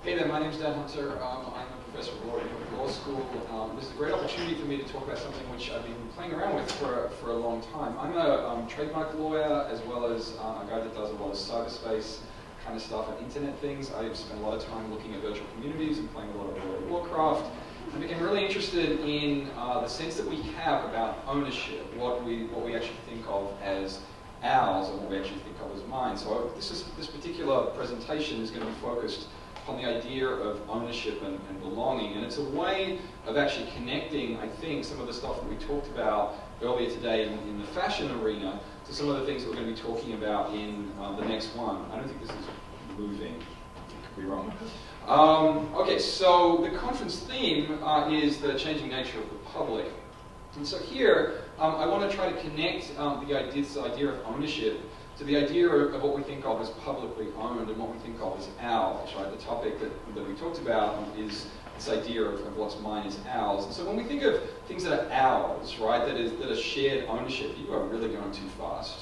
Hey there, my name is Dan Hunter. I'm a professor of law at New York Law School. This is a great opportunity for me to talk about something which I've been playing around with for a long time. I'm a trademark lawyer as well as a guy that does a lot of cyberspace kind of stuff and internet things. I've spent a lot of time looking at virtual communities and playing a lot of World of Warcraft. I became really interested in the sense that we have about ownership, what we actually think of as ours and what we actually think of as mine. So this particular presentation is going to be focused on the idea of ownership and belonging, and it's a way of actually connecting, I think, some of the stuff that we talked about earlier today in the fashion arena to some of the things that we're going to be talking about in the next one. I don't think this is moving. I could be wrong. Okay, so the conference theme is the changing nature of the public. And so here, I want to try to connect this idea of ownership to the idea of what we think of as publicly owned and what we think of as ours, right? The topic that we talked about is this idea of what's mine is ours. And so when we think of things that are ours, right, that are shared ownership, you are really going too fast.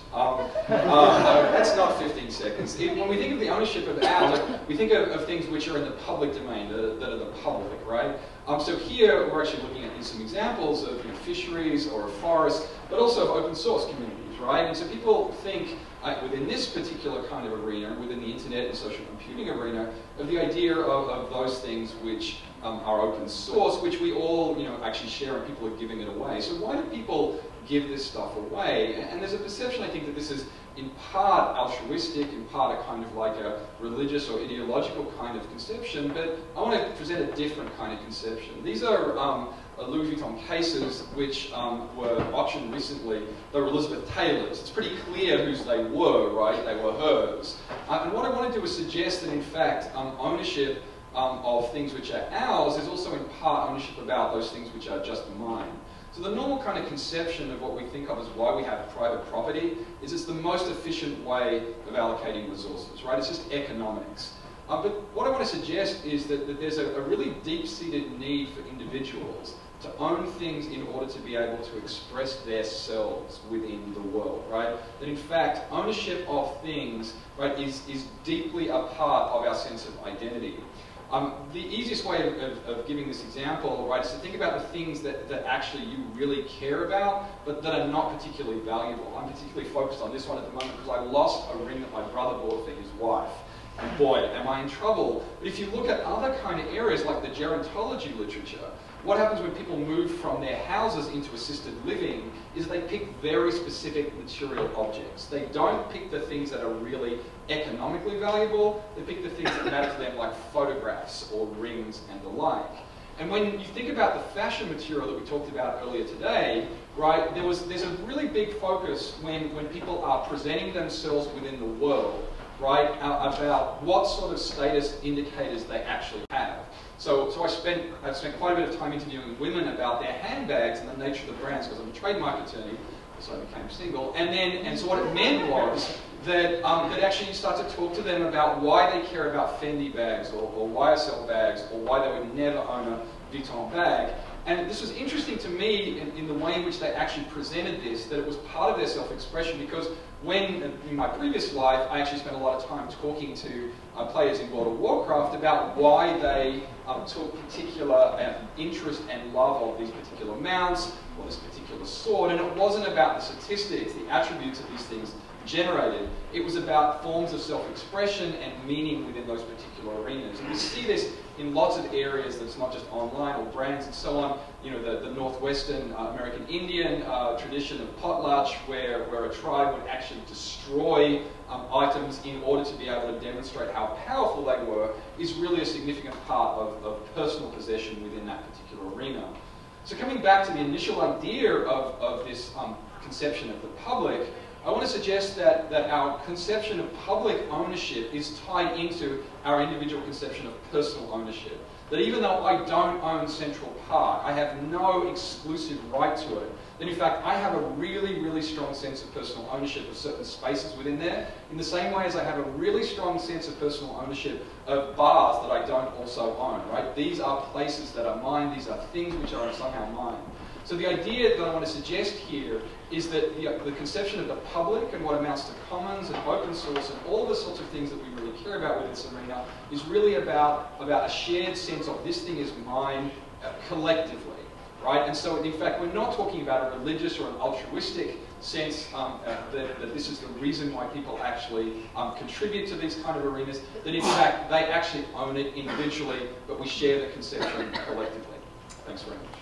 That's not 15 seconds. When we think of the ownership of ours, we think of things which are in the public domain, that are the public, right? So here we're actually looking at some examples of fisheries or a forest, but also of open source communities, right? And so people think within this particular kind of arena, within the internet and social computing arena, of the idea of those things which are open source, which we all actually share and people are giving it away. So why do people give this stuff away? And there's a perception, I think, that this is in part altruistic, in part a kind of like a religious or ideological kind of conception, but I want to present a different kind of conception. These are Louis Vuitton cases which were auctioned recently. They were Elizabeth Taylor's. It's pretty clear whose they were, right? They were hers. And what I want to do is suggest that, in fact, ownership of things which are ours is also in part ownership about those things which are just mine. So the normal kind of conception of what we think of as why we have private property is it's the most efficient way of allocating resources, right? It's just economics. But what I want to suggest is that there's a really deep-seated need for individuals to own things in order to be able to express themselves within the world, right? That in fact, ownership of things, right, is deeply a part of our sense of identity. The easiest way of giving this example, right, is to think about the things that actually you really care about, but that are not particularly valuable. I'm particularly focused on this one at the moment because I lost a ring that my brother bought for his wife. And boy, am I in trouble. But if you look at other kind of areas like the gerontology literature, what happens when people move from their houses into assisted living is they pick very specific material objects. They don't pick the things that are really economically valuable, they pick the things that matter to them like photographs or rings and the like. And when you think about the fashion material that we talked about earlier today, right, there's a really big focus when people are presenting themselves within the world, right, about what sort of status indicators they actually have. So I've spent quite a bit of time interviewing women about their handbags and the nature of the brands because I'm a trademark attorney, so I became single. And so what it meant was that actually you start to talk to them about why they care about Fendi bags or YSL bags or why they would never own a Vuitton bag. And this was interesting to me in the way in which they actually presented this, that it was part of their self-expression, because when, in my previous life, I actually spent a lot of time talking to players in World of Warcraft about why they took particular interest and love of these particular mounts or this particular sword, and it wasn't about the statistics, the attributes that these things generated. It was about forms of self-expression and meaning within those particular arenas. And we see this in lots of areas that's not just online or brands and so on. You know, the Northwestern American Indian tradition of potlatch, where a tribe would actually destroy items in order to be able to demonstrate how powerful they were, is really a significant part of personal possession within that particular arena. So coming back to the initial idea of this conception of the public, I want to suggest that our conception of public ownership is tied into our individual conception of personal ownership. That even though I don't own Central Park, I have no exclusive right to it, that in fact I have a really, really strong sense of personal ownership of certain spaces within there, in the same way as I have a really strong sense of personal ownership of bars that I don't also own, right? These are places that are mine, these are things which are somehow mine. So the idea that I want to suggest here is that the conception of the public and what amounts to commons and open source and all the sorts of things that we really care about with this arena is really about a shared sense of this thing is mine collectively, right? And so in fact, we're not talking about a religious or an altruistic sense that this is the reason why people actually contribute to these kind of arenas, that in fact they actually own it individually, but we share the conception collectively. Thanks very much.